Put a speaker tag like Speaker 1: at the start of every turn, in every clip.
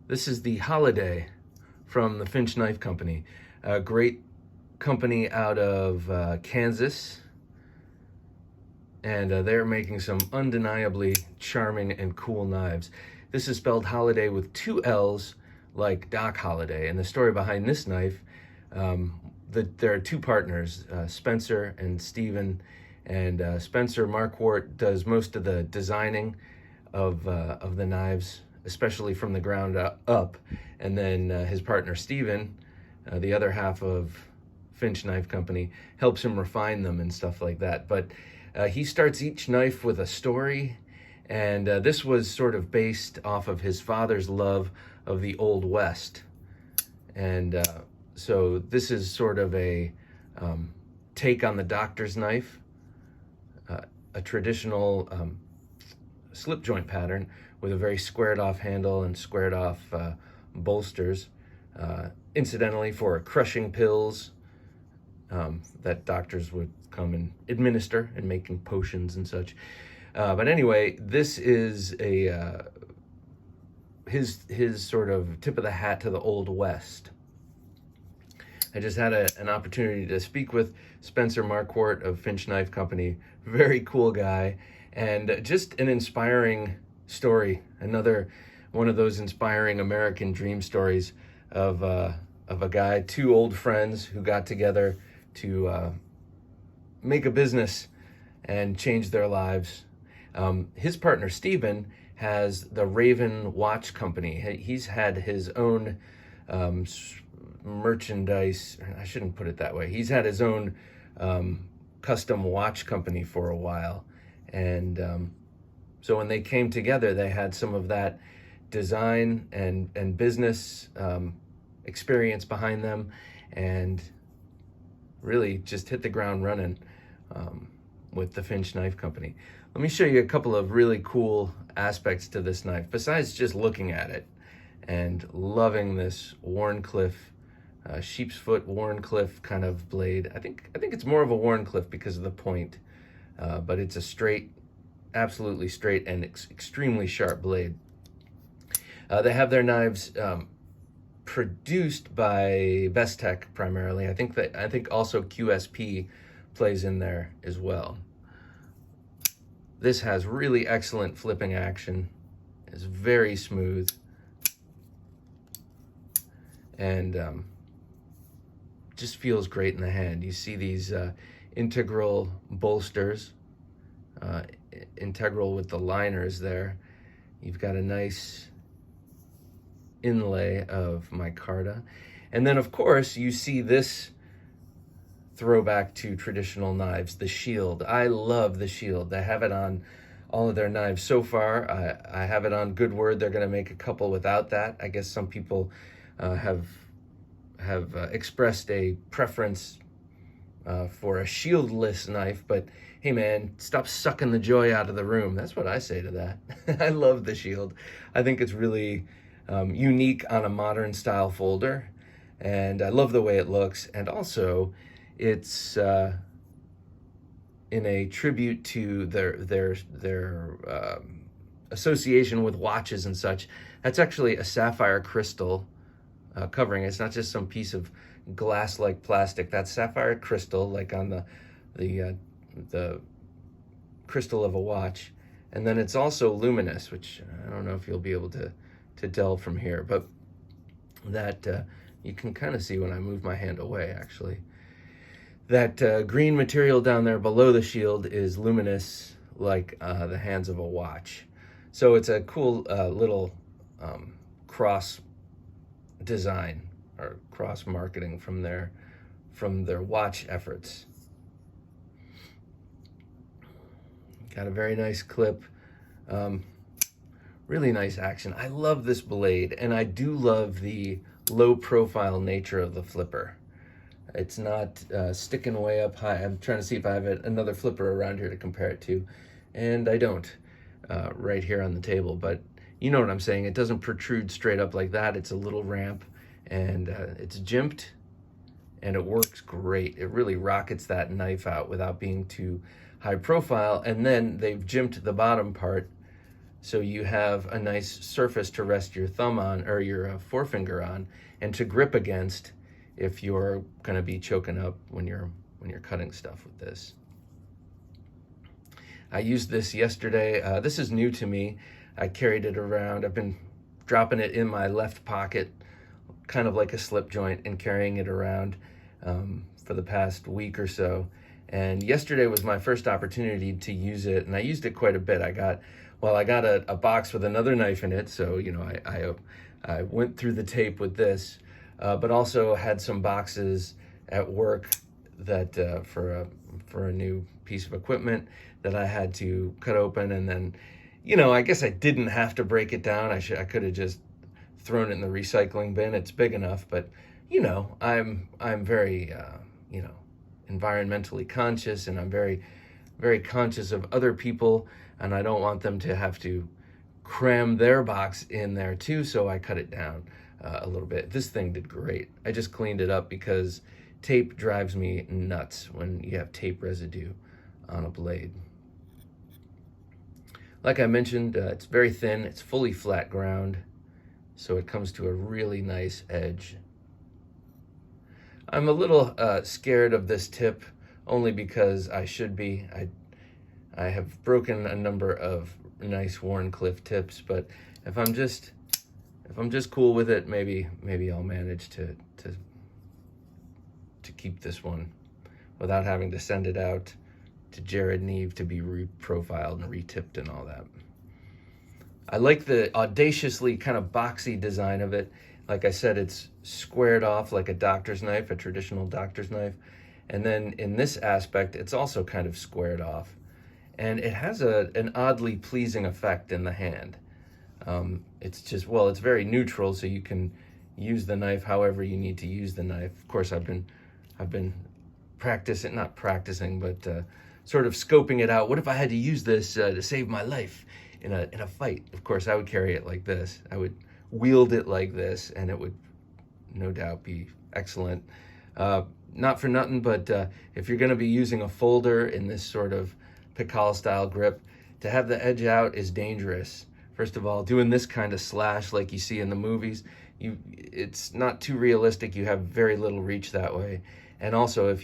Speaker 1: This is the Holliday from the Finch Knife Company, a great company out of Kansas, and they're making some undeniably charming and cool knives. This is spelled Holliday with two L's, like Doc Holliday. And the story behind this knife, there are two partners, Spencer and Stephen, and Spencer Marquardt does most of the designing of the knives, especially from the ground up, and then his partner Stephen, the other half of Finch Knife Company, helps him refine them and stuff like that. But he starts each knife with a story, and this was sort of based off of his father's love of the Old West. And so this is sort of a take on the doctor's knife, a traditional slip joint pattern with a very squared off handle and squared off bolsters, incidentally for crushing pills that doctors would come and administer and making potions and such. But anyway, this is a his sort of tip of the hat to the Old West. I just had an opportunity to speak with Spencer Marquardt of Finch Knife Company. Very cool guy, and just an inspiring story. Another one of those inspiring American dream stories of a guy, two old friends who got together to make a business and change their lives. His partner Stephen has the Raven Watch Company. He's had his own merchandise. I shouldn't put it that way. He's had his own custom watch company for a while, and so when they came together, they had some of that design and business experience behind them, and really just hit the ground running with the Finch Knife Company. Let me show you a couple of really cool aspects to this knife, besides just looking at it and loving this Wharncliffe, sheep's foot Wharncliffe kind of blade. I think it's more of a Wharncliffe because of the point, but it's a straight, absolutely straight and extremely sharp blade. They have their knives produced by Bestech primarily. I think also QSP plays in there as well. This has really excellent flipping action. It's very smooth, and just feels great in the hand. You see these integral bolsters, integral with the liners there. You've got a nice inlay of micarta. And then of course you see this throwback to traditional knives, the shield. I love the shield. They have it on all of their knives so far. I have it on good word. They're going to make a couple without that. I guess some people have expressed a preference for a shieldless knife, but hey man, stop sucking the joy out of the room. That's what I say to that. I love the shield. I think it's really unique on a modern style folder, and I love the way it looks, and also it's in a tribute to their association with watches and such. That's actually a sapphire crystal covering. It's not just some piece of glass-like plastic. That's sapphire crystal, like on the crystal of a watch. And then it's also luminous, which I don't know if you'll be able to tell from here, but that you can kind of see when I move my hand away, actually. That green material down there below the shield is luminous, like the hands of a watch. So it's a cool little cross design or cross marketing from their watch efforts. Got a very nice clip, really nice action. I love this blade, and I do love the low profile nature of the flipper. It's not sticking way up high. I'm trying to see if I have another flipper around here to compare it to, and I don't right here on the table, but you know what I'm saying. It doesn't protrude straight up like that. It's a little ramp, and it's jimped, and it works great. It really rockets that knife out without being too high profile. And then they've jimped the bottom part so you have a nice surface to rest your thumb on, or your forefinger on, and to grip against if you're going to be choking up when you're cutting stuff with this. I used this yesterday. This is new to me. I carried it around. I've been dropping it in my left pocket, kind of like a slip joint, and carrying it around for the past week or so. And yesterday was my first opportunity to use it, and I used it quite a bit. I got a box with another knife in it, so I went through the tape with this, but also had some boxes at work that for a new piece of equipment that I had to cut open, and then I guess I didn't have to break it down. I could have just thrown it in the recycling bin. It's big enough, but I'm very environmentally conscious, and I'm very, very conscious of other people, and I don't want them to have to cram their box in there too, so I cut it down a little bit. This thing did great. I just cleaned it up because tape drives me nuts when you have tape residue on a blade. Like I mentioned, it's very thin, it's fully flat ground, so it comes to a really nice edge. I'm a little scared of this tip, only because I should be. I have broken a number of nice Wharncliffe tips, but if I'm just cool with it, maybe I'll manage to keep this one without having to send it out to Jared Neve to be reprofiled and retipped and all that. I like the audaciously kind of boxy design of it. Like I said, it's squared off like a doctor's knife, a traditional doctor's knife. And then in this aspect, it's also kind of squared off. And it has an oddly pleasing effect in the hand. It's very neutral, so you can use the knife however you need to use the knife. Of course, I've been not practicing, but sort of scoping it out. What if I had to use this to save my life in a fight? Of course, I would carry it like this. I would wield it like this, and it would no doubt be excellent. Not for nothing, but if you're going to be using a folder in this sort of Pikal style grip, to have the edge out is dangerous. First of all, doing this kind of slash like you see in the movies, it's not too realistic. You have very little reach that way. And also, if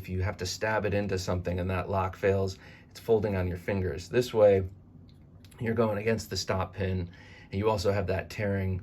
Speaker 1: you have to stab it into something and that lock fails, it's folding on your fingers. This way, you're going against the stop pin, and you also have that tearing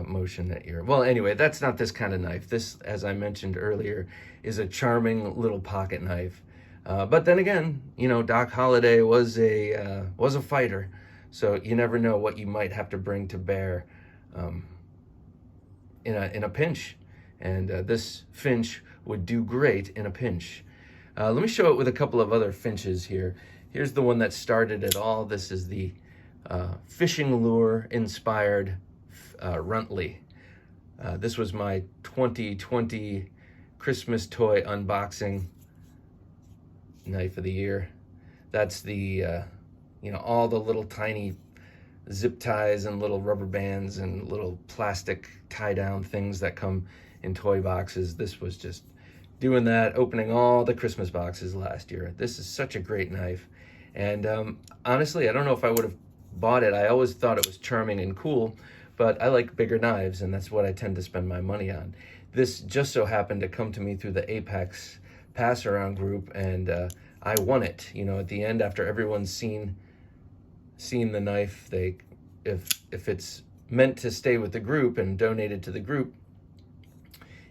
Speaker 1: motion that well, anyway, that's not this kind of knife. This, as I mentioned earlier, is a charming little pocket knife. But then again, Doc Holliday was a fighter, so you never know what you might have to bring to bear in a pinch. And this Finch would do great in a pinch. Let me show it with a couple of other Finches here. Here's the one that started it all. This is the fishing lure inspired Runtly. This was my 2020 Christmas toy unboxing knife of the year. That's the all the little tiny zip ties and little rubber bands and little plastic tie down things that come in toy boxes. This was just doing that, opening all the Christmas boxes last year. This is such a great knife, and honestly, I don't know if I would have bought it. I always thought it was charming and cool, but I like bigger knives, and that's what I tend to spend my money on. This just so happened to come to me through the Apex pass around group, and I won it. At the end, after everyone's seen the knife, if it's meant to stay with the group and donated to the group,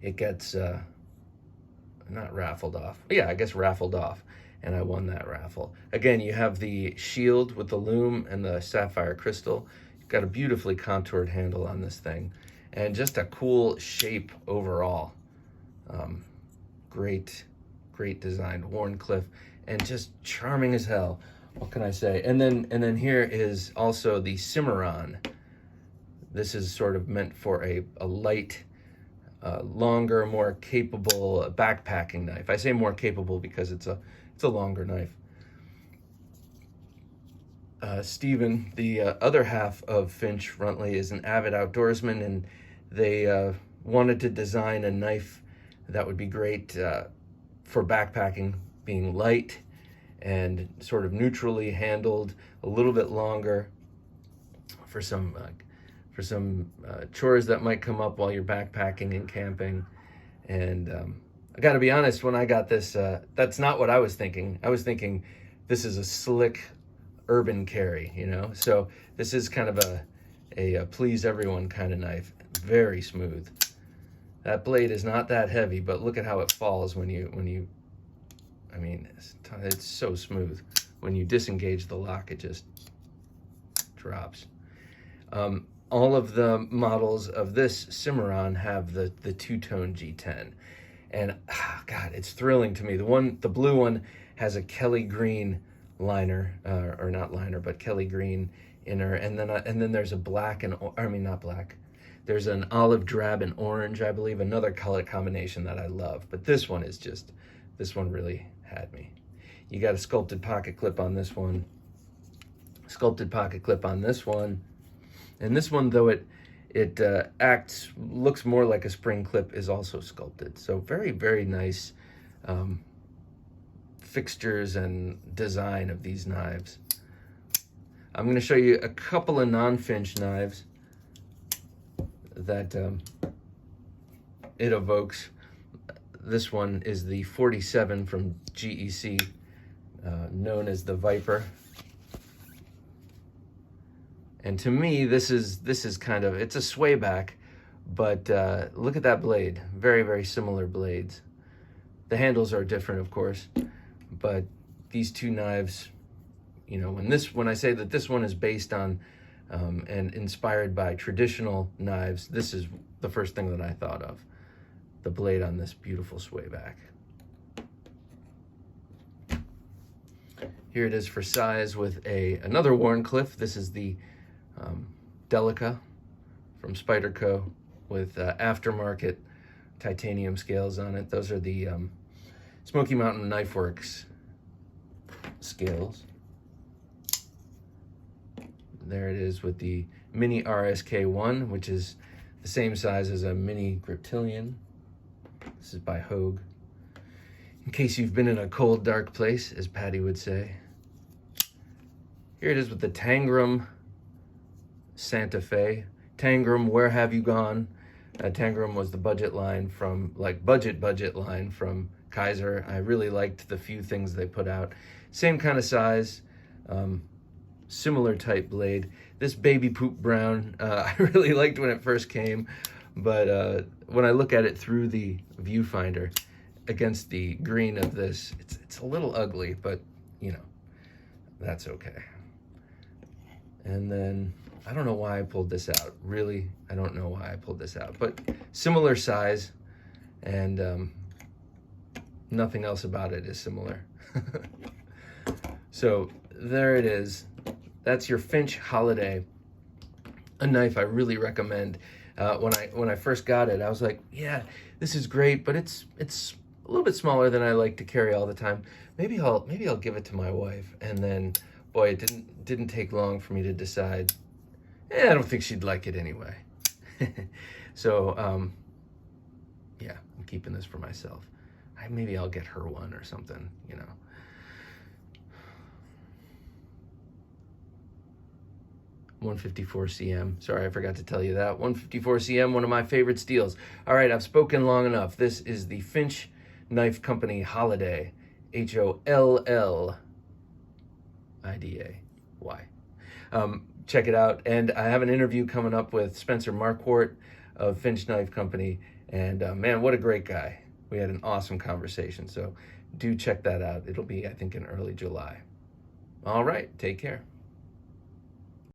Speaker 1: it gets not raffled off. Yeah, I guess raffled off, and I won that raffle. Again, you have the shield with the lume and the sapphire crystal. You've got a beautifully contoured handle on this thing, and just a cool shape overall. Great design, Wharncliffe, and just charming as hell. What can I say? And then here is also the Cimarron. This is sort of meant for a light, longer, more capable backpacking knife. I say more capable because it's a longer knife. Stephen, the other half of Finch Runtly, is an avid outdoorsman, and they wanted to design a knife that would be great for backpacking, being light and sort of neutrally handled, a little bit longer. for some chores that might come up while you're backpacking and camping. And I got to be honest, when I got this, that's not what I was thinking. I was thinking this is a slick urban carry, you know? So this is kind of a please everyone kind of knife. Very smooth. That blade is not that heavy, but look at how it falls when you I mean, it's so smooth. When you disengage the lock, it just drops. All of the models of this Cimarron have the two-tone G10. And God, it's thrilling to me. The blue one has a Kelly green liner, or not liner, but Kelly green inner, and then there's a black and not black. There's an olive drab and orange, I believe, another color combination that I love. But this one really had me. You got a sculpted pocket clip on this one. Sculpted pocket clip on this one. And this one, though it looks more like a spring clip, is also sculpted. So very, very nice fixtures and design of these knives. I'm going to show you a couple of non-Finch knives that it evokes. This one is the 47 from GEC, known as the Viper. And to me, this is kind of, it's a sway back, but look at that blade. Very, very similar blades. The handles are different, of course, but these two knives, you know, when I say that this one is based on and inspired by traditional knives, this is the first thing that I thought of. The blade on this beautiful sway back. Here it is for size with another Wharncliffe. This is the Delica from Spyder Co. with aftermarket titanium scales on it. Those are the Smoky Mountain Knife Works scales. There it is with the Mini RSK1, which is the same size as a Mini Griptilian. This is by Hogue. In case you've been in a cold, dark place, as Patty would say. Here it is with the Tangram Santa Fe. Tangram, where have you gone? Tangram was the budget line from, budget line from Kaiser. I really liked the few things they put out. Same kind of size, similar type blade. This baby poop brown, I really liked when it first came, but when I look at it through the viewfinder against the green of this, it's a little ugly, but you know, that's okay. And then, I don't know why I pulled this out. Really, I don't know why I pulled this out, but similar size, and nothing else about it is similar. So there it is. That's your Finch Holiday, a knife I really recommend. When I first got it, I was like, yeah, this is great, but it's a little bit smaller than I like to carry all the time. Maybe I'll give it to my wife. And then, boy, it didn't take long for me to decide. I don't think she'd like it anyway. So, yeah, I'm keeping this for myself. Maybe I'll get her one or something, you know. .154 cm. Sorry, I forgot to tell you that. 154 cm, one of my favorite steels. All right, I've spoken long enough. This is the Finch Knife Company Holiday. HOLLIDAY. Check it out. And I have an interview coming up with Spencer Marquardt of Finch Knife Company. And man, what a great guy. We had an awesome conversation. So do check that out. It'll be, I think, in early July. All right, take care.